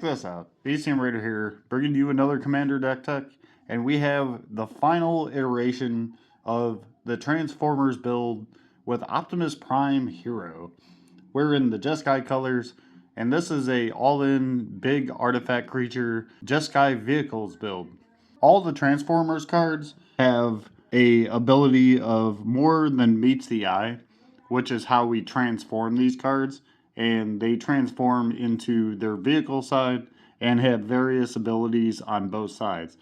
this out. BCM Raider here, bringing you another Commander deck tech, and we have the final iteration of the Transformers build with Optimus Prime Hero. We're in the Jeskai colors, and this is a all-in big artifact creature Jeskai Vehicles build. All the Transformers cards have a ability of more than meets the eye, which is how we transform these cards, and they transform into their vehicle side and have various abilities on both sides.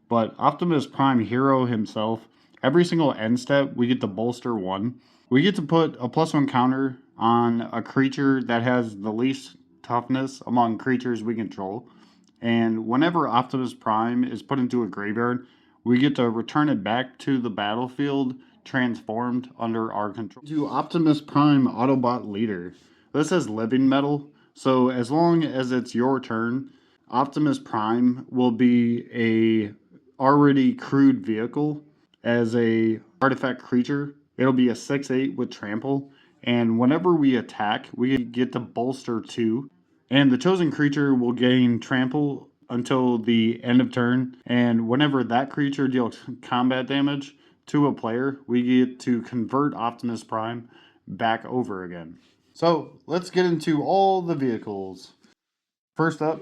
But Optimus Prime Hero himself, every single end step we get to bolster one. We get to put a +1 counter on a creature that has the least toughness among creatures we control. And whenever Optimus Prime is put into a graveyard, we get to return it back to the battlefield transformed under our control. To Optimus Prime Autobot Leader. This is living metal, so as long as it's your turn, Optimus Prime will be a already crewed vehicle as a artifact creature. It'll be a 6/8 with trample, and whenever we attack, we get to bolster 2. And the chosen creature will gain trample until the end of turn, and whenever that creature deals combat damage to a player, we get to convert Optimus Prime back over again. So let's get into all the vehicles. First up,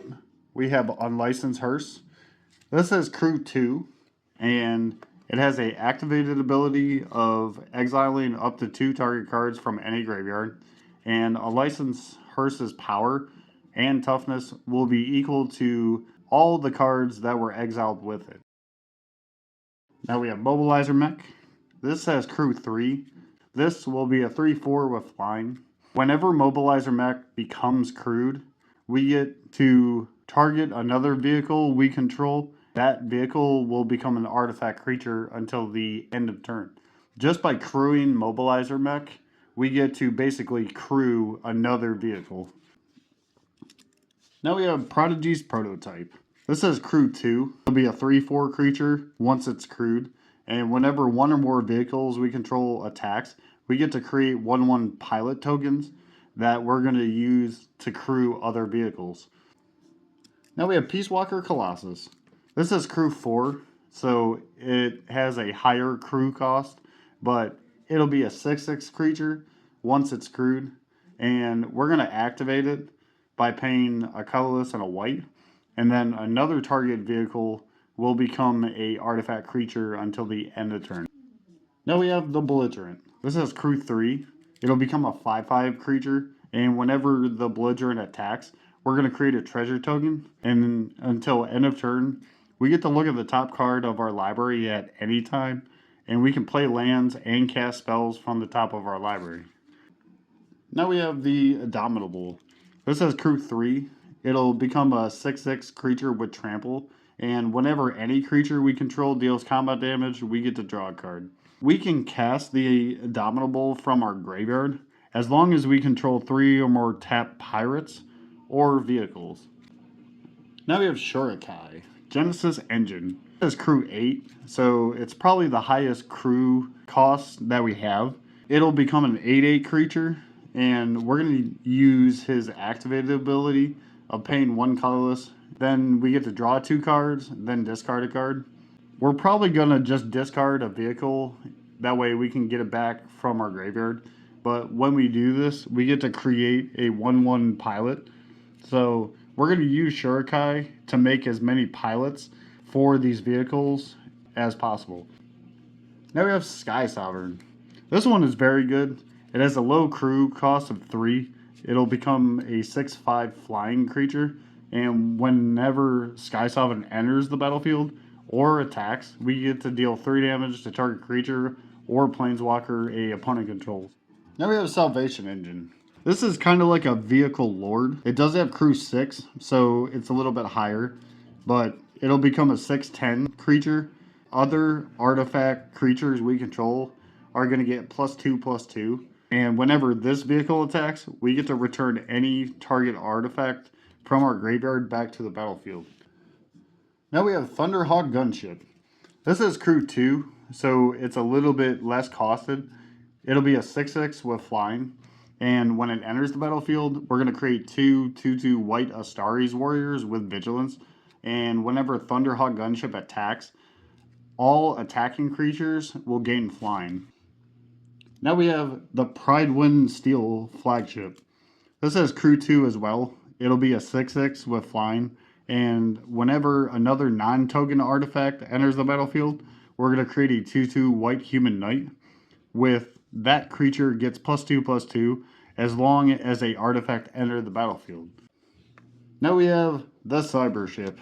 we have Unlicensed Hearse. This is Crew 2, and it has a activated ability of exiling up to 2 target cards from any graveyard, and Unlicensed Hearse's power and toughness will be equal to all the cards that were exiled with it. Now we have Mobilizer Mech. This has Crew 3. This will be a 3/4 with flying. Whenever Mobilizer Mech becomes crewed, we get to target another vehicle we control. That vehicle will become an artifact creature until the end of turn. Just by crewing Mobilizer Mech, we get to basically crew another vehicle. Now we have Prodigy's Prototype. This is Crew 2. It'll be a 3/4 creature once it's crewed, and whenever one or more vehicles we control attacks, we get to create 1/1 pilot tokens that we're going to use to crew other vehicles. Now we have Peace Walker Colossus. This is Crew 4, so it has a higher crew cost, but it'll be a 6/6 creature once it's crewed, and we're going to activate it by paying a colorless and a white, and then another target vehicle will become a artifact creature until the end of turn. Now we have the Belligerent. This is Crew 3. It'll become a 5/5 creature, and whenever the Belligerent attacks, we're going to create a treasure token, and until end of turn, we get to look at the top card of our library at any time, and we can play lands and cast spells from the top of our library. Now we have the Indomitable. This is Crew 3. It'll become a 6/6 creature with trample, and whenever any creature we control deals combat damage, we get to draw a card. We can cast the Indomitable from our graveyard as long as we control 3 or more tapped pirates or vehicles. Now we have Shurikai, Genesis Engine. This is Crew 8, so it's probably the highest crew cost that we have. It'll become an 8/8 creature, and we're going to use his activated ability of paying 1 colorless. Then we get to draw 2 cards, then discard a card. We're probably going to just discard a vehicle, that way we can get it back from our graveyard. But when we do this, we get to create a 1/1 pilot. So we're going to use Shurikai to make as many pilots for these vehicles as possible. Now we have Sky Sovereign. This one is very good. It has a low crew cost of 3. It'll become a 6/5 flying creature, and whenever Sky Sovereign enters the battlefield or attacks, we get to deal 3 damage to target creature or planeswalker a opponent controls. Now we have Salvation Engine. This is kind of like a vehicle lord. It does have Crew 6, so it's a little bit higher, but it'll become a 6/10 creature. Other artifact creatures we control are going to get +2/+2. And whenever this vehicle attacks, we get to return any target artifact from our graveyard back to the battlefield. Now we have Thunderhawk Gunship. This is Crew 2, so it's a little bit less costed. It'll be a 6/6 with flying, And when it enters the battlefield, we're going to create two 2/2 white Astaris warriors with vigilance. And whenever Thunderhawk gunship attacks, all attacking creatures will gain flying. Now we have the Pridewind Steel flagship. This has crew 2 as well. It'll be a 6/6 with flying. And whenever another non-token artifact enters the battlefield, we're going to create a 2/2 white human knight. With that creature gets +2/+2 as long as a artifact enter the battlefield. Now we have the Cyber Ship.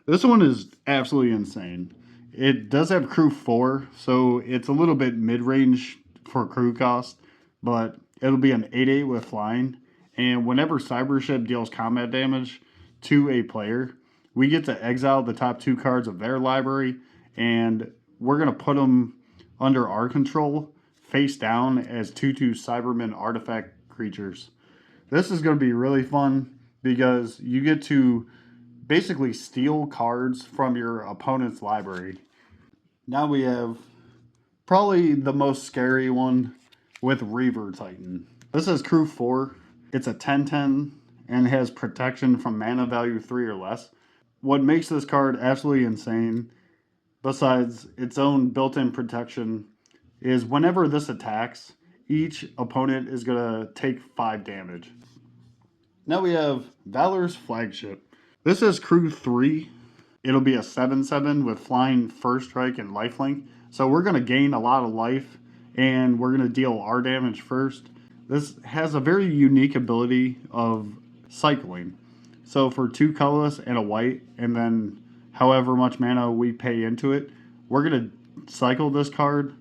This one is absolutely insane. It does have crew 4, so it's a little bit mid-range for crew cost, but it'll be an 8/8 with flying. And whenever Cyber Ship deals combat damage to a player, we get to exile the top 2 cards of their library, and we're going to put them under our control, face down as 2/2 Cybermen artifact creatures. This is going to be really fun because you get to basically steal cards from your opponent's library. Now we have probably the most scary one with Reaver Titan. This is crew 4. It's a 10/10 and has protection from mana value 3 or less. What makes this card absolutely insane, besides its own built-in protection, is whenever this attacks, each opponent is going to take 5 damage. Now we have Valor's Flagship. This is crew 3. It'll be a 7/7 with flying, first strike, and lifelink. So we're going to gain a lot of life, and we're going to deal our damage first. This has a very unique ability of cycling. So for 2 colorless and a white, and then however much mana we pay into it, we're going to cycle this card.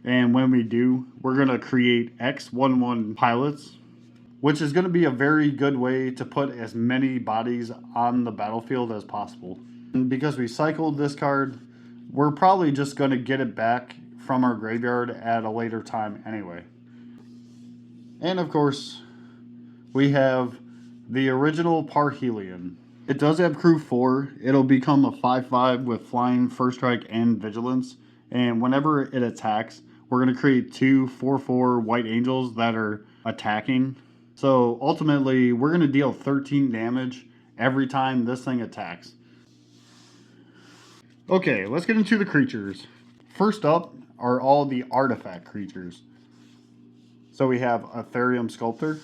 And when we do, we're going to create X11 pilots, which is going to be a very good way to put as many bodies on the battlefield as possible. And because we cycled this card, we're probably just going to get it back from our graveyard at a later time anyway. And of course, we have the original Parhelion. It does have crew 4. It'll become a 5/5 with flying, first strike, and vigilance. And whenever it attacks, we're going to create 2 4/4 white angels that are attacking. So ultimately, we're going to deal 13 damage every time this thing attacks. Okay, let's get into the creatures. First up are all the artifact creatures. So we have Ethereum Sculptor.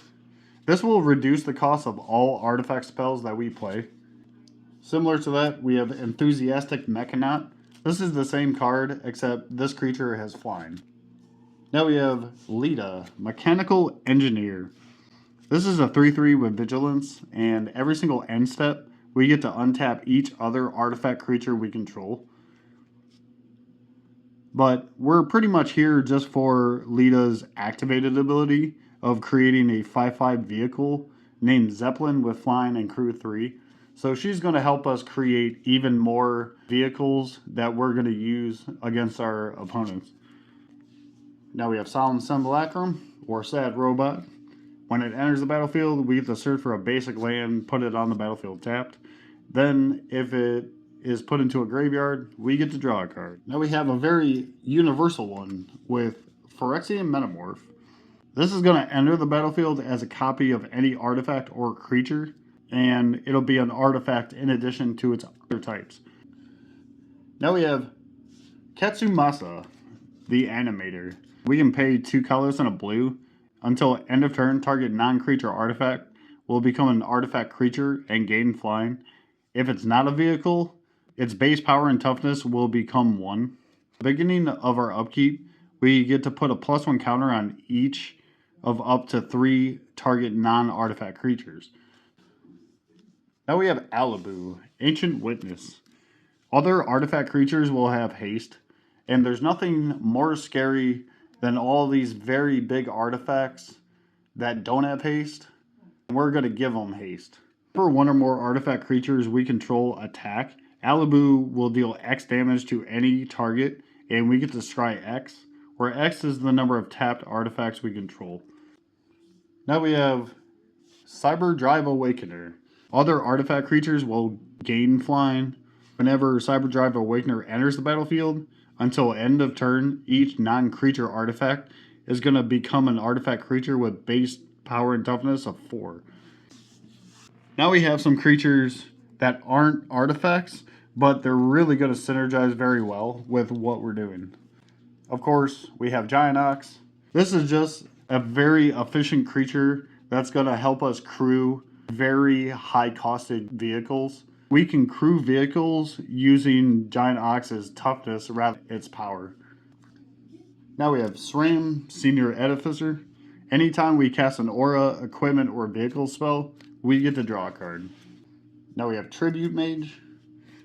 This will reduce the cost of all artifact spells that we play. Similar to that, we have Enthusiastic Mechanaut. This is the same card, except this creature has flying. Now we have Lita, Mechanical Engineer. This is a 3/3 with vigilance, and every single end step, we get to untap each other artifact creature we control. But we're pretty much here just for Lita's activated ability of creating a 5/5 vehicle named Zeppelin with flying and crew 3. So she's going to help us create even more vehicles that we're going to use against our opponents. Now we have Solemn Simulacrum, or Sad Robot. When it enters the battlefield, we get to search for a basic land, put it on the battlefield tapped. Then, if it is put into a graveyard, we get to draw a card. Now we have a very universal one with Phyrexian Metamorph. This is going to enter the battlefield as a copy of any artifact or creature, and it'll be an artifact in addition to its other types. Now we have Katsumasa, the Animator. We can pay 2 colors and a blue. Until end of turn, target non-creature artifact will become an artifact creature and gain flying. If it's not a vehicle, its base power and toughness will become 1. At the beginning of our upkeep, we get to put a +1 counter on each of up to 3 target non-artifact creatures. Now we have Alibu, Ancient Witness. Other artifact creatures will have haste, and there's nothing more scary than all these very big artifacts that don't have haste. We're going to give them haste. For 1 or more artifact creatures we control attack, Alibu will deal X damage to any target, and we get to scry X, where X is the number of tapped artifacts we control. Now we have Cyber Drive Awakener. Other artifact creatures will gain flying. Whenever Cyber Drive Awakener enters the battlefield, until end of turn, each non-creature artifact is going to become an artifact creature with base power and toughness of 4. Now we have some creatures that aren't artifacts, but they're really going to synergize very well with what we're doing. Of course, we have Giant Ox. This is just a very efficient creature that's going to help us crew very high-costed vehicles. We can crew vehicles using Giant Ox's toughness rather than its power. Now we have SRAM, Senior Edificer. Anytime we cast an aura, equipment, or vehicle spell, we get to draw a card. Now we have Tribute Mage.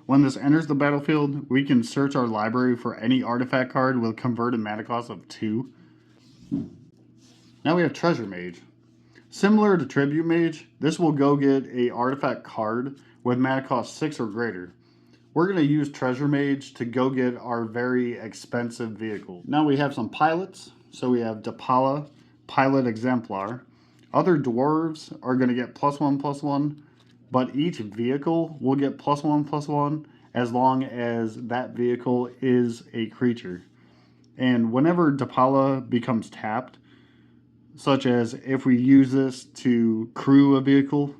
When this enters the battlefield, we can search our library for any artifact card with converted mana cost of 2. Now we have Treasure Mage. Similar to Tribute Mage, this will go get a artifact card with mana cost 6 or greater. We're going to use Treasure Mage to go get our very expensive vehicle. Now we have some pilots. So we have Dapala, Pilot Exemplar. Other dwarves are going to get +1/+1, but each vehicle will get +1/+1 as long as that vehicle is a creature. And whenever Dapala becomes tapped, such as if we use this to crew a vehicle,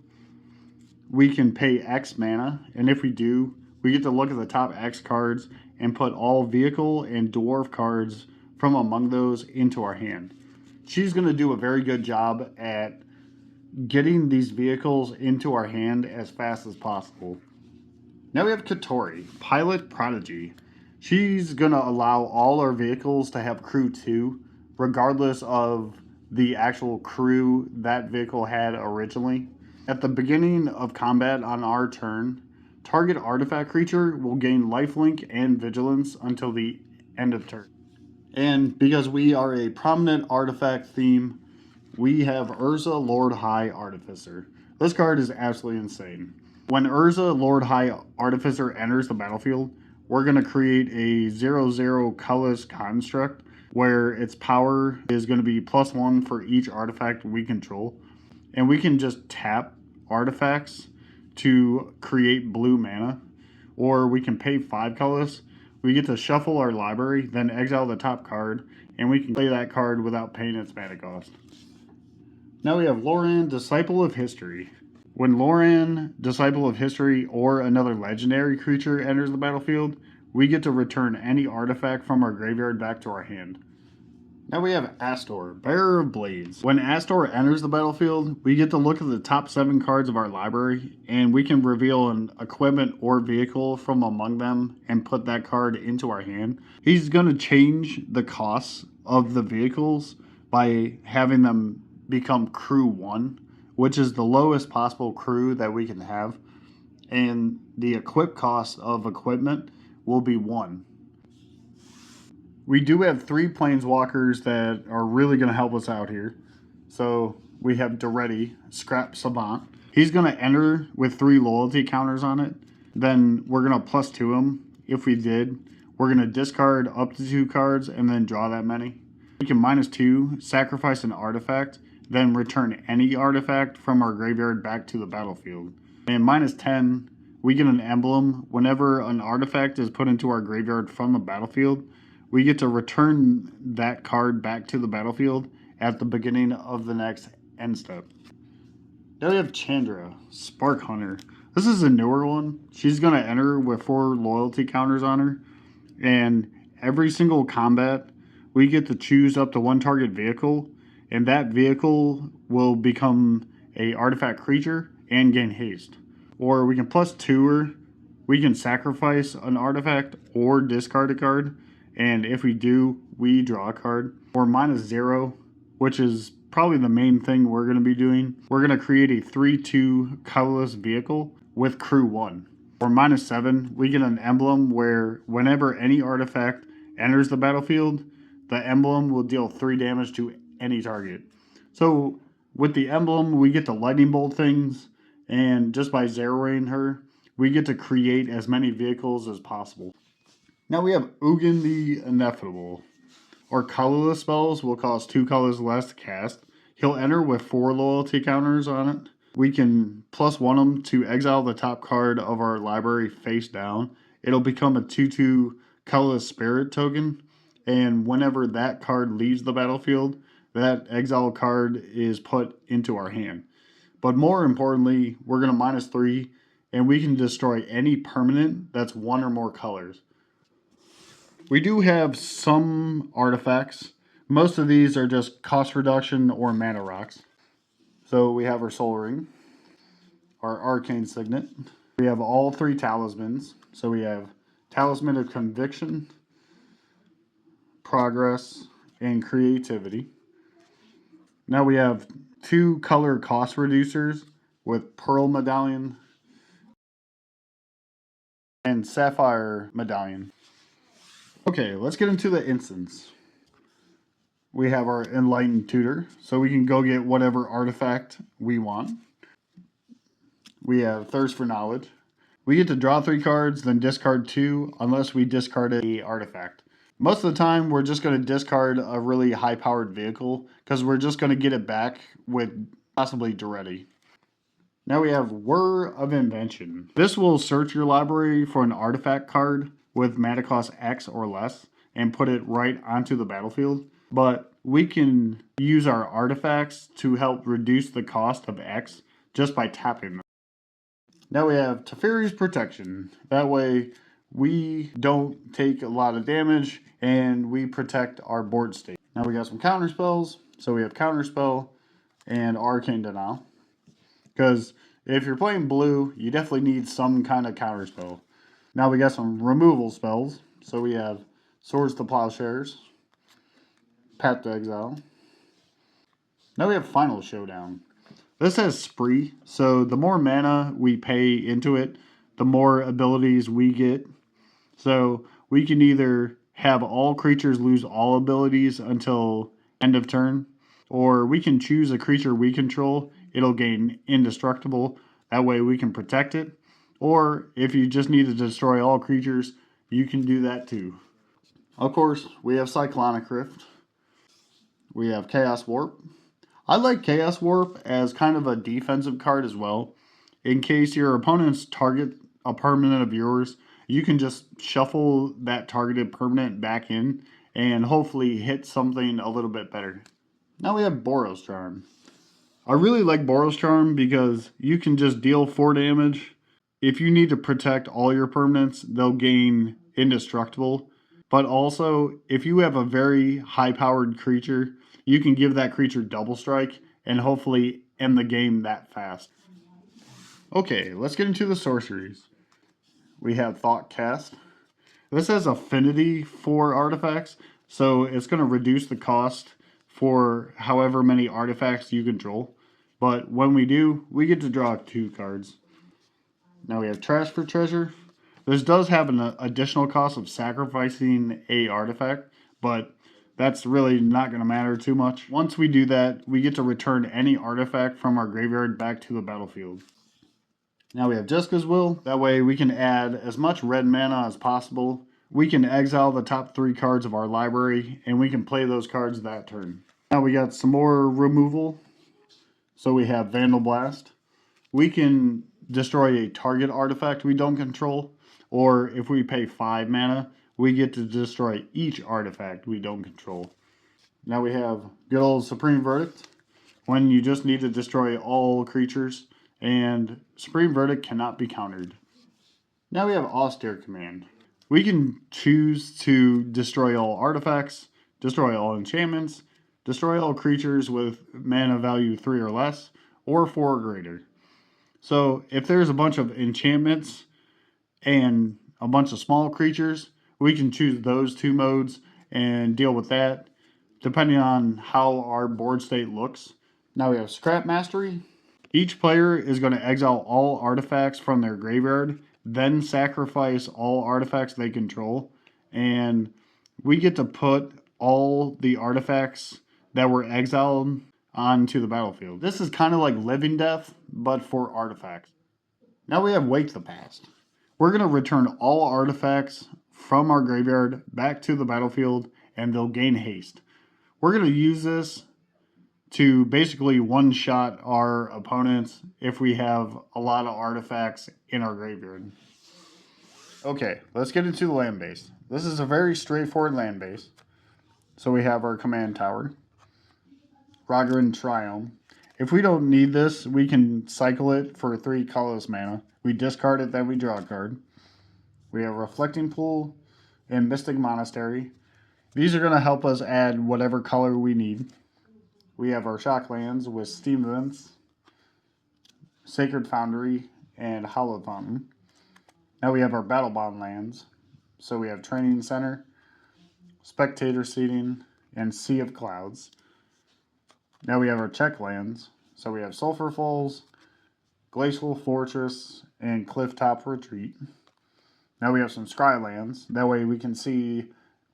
we can pay X mana, and if we do, we get to look at the top X cards and put all vehicle and dwarf cards from among those into our hand. She's going to do a very good job at getting these vehicles into our hand as fast as possible. Now we have Katori, Pilot Prodigy. She's going to allow all our vehicles to have crew 2, regardless of the actual crew that vehicle had originally. At the beginning of combat on our turn, target artifact creature will gain lifelink and vigilance until the end of turn. And because we are a prominent artifact theme, we have Urza Lord High Artificer. This card is absolutely insane. When Urza Lord High Artificer enters the battlefield, we're going to create a 0/0 colorless construct where its power is going to be +1 for each artifact we control. And we can just tap artifacts to create blue mana, or we can pay 5 colors. We get to shuffle our library, then exile the top card, and we can play that card without paying its mana cost. Now we have Loran, Disciple of History. When Loran, Disciple of History, or another legendary creature enters the battlefield, we get to return any artifact from our graveyard back to our hand. Now we have Astor, Bearer of Blades. When Astor enters the battlefield, we get to look at the top 7 cards of our library, and we can reveal an equipment or vehicle from among them and put that card into our hand. He's going to change the costs of the vehicles by having them become crew 1, which is the lowest possible crew that we can have, and the equip cost of equipment will be 1. We do have 3 planeswalkers that are really going to help us out here. So we have Doretti, Scrap Savant. He's going to enter with 3 loyalty counters on it. Then we're going to +2 him. If we did, we're going to discard up to 2 cards and then draw that many. We can -2, sacrifice an artifact, then return any artifact from our graveyard back to the battlefield. And -10, we get an emblem. Whenever an artifact is put into our graveyard from the battlefield, we get to return that card back to the battlefield at the beginning of the next end step. Now we have Chandra, Spark Hunter. This is a newer one. She's going to enter with 4 loyalty counters on her. And every single combat, we get to choose up to 1 target vehicle. And that vehicle will become a artifact creature and gain haste. Or we can +2 her. We can sacrifice an artifact or discard a card. And if we do, we draw a card. Or -0, which is probably the main thing we're going to be doing. We're going to create a 3/2 colorless vehicle with crew 1. Or -7, we get an emblem where whenever any artifact enters the battlefield, the emblem will deal 3 damage to any target. So with the emblem, we get to lightning bolt things, and just by zeroing her, we get to create as many vehicles as possible. Now we have Ugin the Ineffable. Our colorless spells will cost 2 colors less to cast. He'll enter with 4 loyalty counters on it. We can +1 him to exile the top card of our library face down. It'll become a 2/2 colorless spirit token. And whenever that card leaves the battlefield, that exile card is put into our hand. But more importantly, we're going to -3, and we can destroy any permanent that's one or more colors. We do have some artifacts. Most of these are just cost reduction or mana rocks. So we have our Soul Ring, our Arcane Signet. We have all 3 talismans. So we have Talisman of Conviction, Progress, and Creativity. Now we have 2 color cost reducers with Pearl Medallion and Sapphire Medallion. Okay, let's get into the instance. We have our Enlightened Tutor, so we can go get whatever artifact we want. We have Thirst for Knowledge. We get to draw 3 cards, then discard 2, unless we discard an artifact. Most of the time, we're just going to discard a really high-powered vehicle, because we're just going to get it back with possibly Duretti. Now we have Whir of Invention. This will search your library for an artifact card with mana cost X or less, and put it right onto the battlefield. But we can use our artifacts to help reduce the cost of X just by tapping them. Now we have Teferi's Protection. That way we don't take a lot of damage and we protect our board state. Now we got some counter spells. So we have Counterspell and Arcane Denial. Because if you're playing blue, you definitely need some kind of counterspell. Now we got some removal spells. So we have Swords to Plowshares, Path to Exile. Now we have Final Showdown. This has Spree, so the more mana we pay into it, the more abilities we get. So we can either have all creatures lose all abilities until end of turn, or we can choose a creature we control. It'll gain indestructible. That way we can protect it. Or if you just need to destroy all creatures, you can do that too. Of course, we have Cyclonic Rift. We have Chaos Warp. I like Chaos Warp as kind of a defensive card as well. In case your opponents target a permanent of yours, you can just shuffle that targeted permanent back in and hopefully hit something a little bit better. Now we have Boros Charm. I really like Boros Charm because you can just deal 4 damage. If you need to protect all your permanents, they'll gain indestructible. But also, if you have a very high-powered creature, you can give that creature double strike and hopefully end the game that fast. Okay, let's get into the sorceries. We have Thought Cast. This has affinity for artifacts, so it's going to reduce the cost for however many artifacts you control. But when we do, we get to draw 2 cards. Now we have Trash for Treasure. This does have an additional cost of sacrificing a artifact, but that's really not going to matter too much. Once we do that, we get to return any artifact from our graveyard back to the battlefield. Now we have Jeska's Will. That way we can add as much red mana as possible. We can exile the top 3 cards of our library, and we can play those cards that turn. Now we got some more removal. So we have Vandal Blast. We can destroy a target artifact we don't control, or if we pay 5 mana, we get to destroy each artifact we don't control. Now we have good old Supreme Verdict, when you just need to destroy all creatures, and Supreme Verdict cannot be countered. Now we have Austere Command. We can choose to destroy all artifacts, destroy all enchantments, destroy all creatures with mana value 3 or less, or 4 or greater. So if there's a bunch of enchantments and a bunch of small creatures, we can choose those 2 modes and deal with that, depending on how our board state looks. Now we have Scrap Mastery. Each player is going to exile all artifacts from their graveyard, then sacrifice all artifacts they control, and we get to put all the artifacts that were exiled onto the battlefield. This is kind of like Living Death, but for artifacts. Now we have Wake the Past. We're going to return all artifacts from our graveyard back to the battlefield, and they'll gain haste. We're going to use this to basically one-shot our opponents if we have a lot of artifacts in our graveyard. Okay, let's get into the land base. This is a very straightforward land base. So we have our command tower. Ragavan Triumph. If we don't need this, we can cycle it for 3 colorless mana. We discard it, then we draw a card. We have Reflecting Pool and Mystic Monastery. These are going to help us add whatever color we need. We have our Shocklands with Steam Events, Sacred Foundry, and Hallowed Fountain. Now we have our Battle Bond lands. So we have Training Center, Spectator Seating, and Sea of Clouds. Now we have our check lands. So we have Sulphur Falls, Glacial Fortress, and Clifftop Retreat. Now we have some Scry lands. That way we can see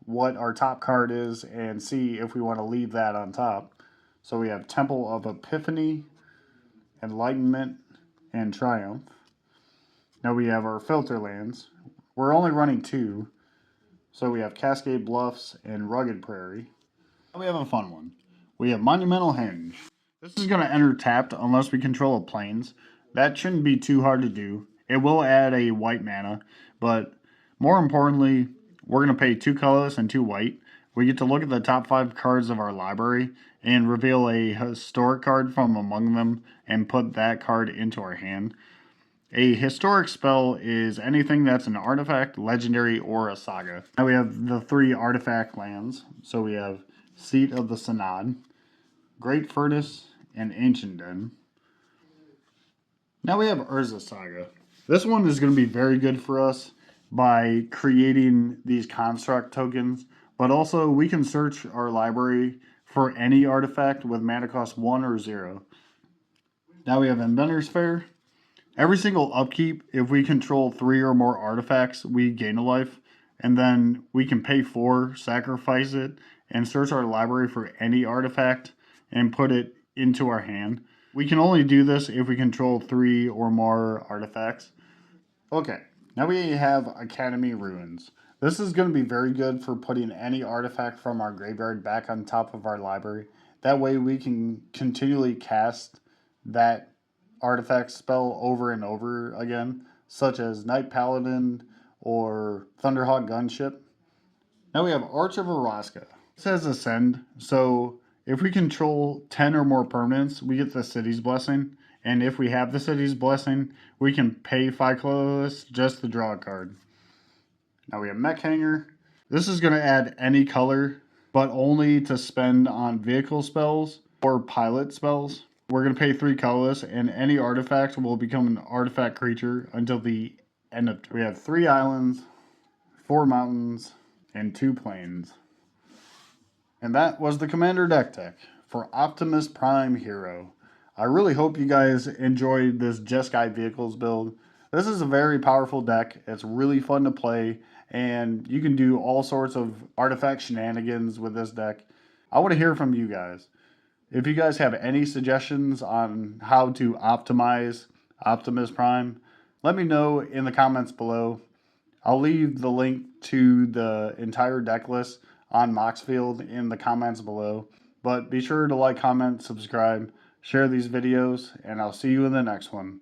what our top card is and see if we want to leave that on top. So we have Temple of Epiphany, Enlightenment, and Triumph. Now we have our filter lands. We're only running 2. So we have Cascade Bluffs and Rugged Prairie. Now we have a fun one. We have Monumental Henge. This is going to enter tapped unless we control a plains. That shouldn't be too hard to do. It will add a white mana, but more importantly, we're going to pay 2 colorless and 2 white. We get to look at the top 5 cards of our library and reveal a historic card from among them and put that card into our hand. A historic spell is anything that's an artifact, legendary, or a saga. Now we have the 3 artifact lands. So we have Seat of the Synod, Great Furnace, and Ancient Den. Now we have Urza Saga. This one is going to be very good for us by creating these construct tokens, but also we can search our library for any artifact with mana cost 1 or 0. Now we have Inventor's Fair. Every single upkeep, if we control 3 or more artifacts, we gain a life, and then we can pay 4, sacrifice it, and search our library for any artifact and put it into our hand. We can only do this if we control 3 or more artifacts. Okay, now we have Academy Ruins. This is going to be very good for putting any artifact from our graveyard back on top of our library. That way we can continually cast that artifact spell over and over again, such as Night Paladin or Thunderhawk Gunship. Now we have Arch of Araska. This has Ascend, so if we control 10 or more permanents, we get the City's Blessing. And if we have the City's Blessing, we can pay 5 colorless just to draw a card. Now we have Mech Hanger. This is going to add any color, but only to spend on vehicle spells or pilot spells. We're going to pay 3 colorless, and any artifact will become an artifact creature until the end of... We have 3 islands, 4 mountains, and 2 plains. And that was the Commander deck tech for Optimus Prime Hero. I really hope you guys enjoyed this Jeskai Vehicles build. This is a very powerful deck. It's really fun to play, and you can do all sorts of artifact shenanigans with this deck. I want to hear from you guys. If you guys have any suggestions on how to optimize Optimus Prime, let me know in the comments below. I'll leave the link to the entire deck list on Moxfield in the comments below. But be sure to like, comment, subscribe, share these videos, and I'll see you in the next one.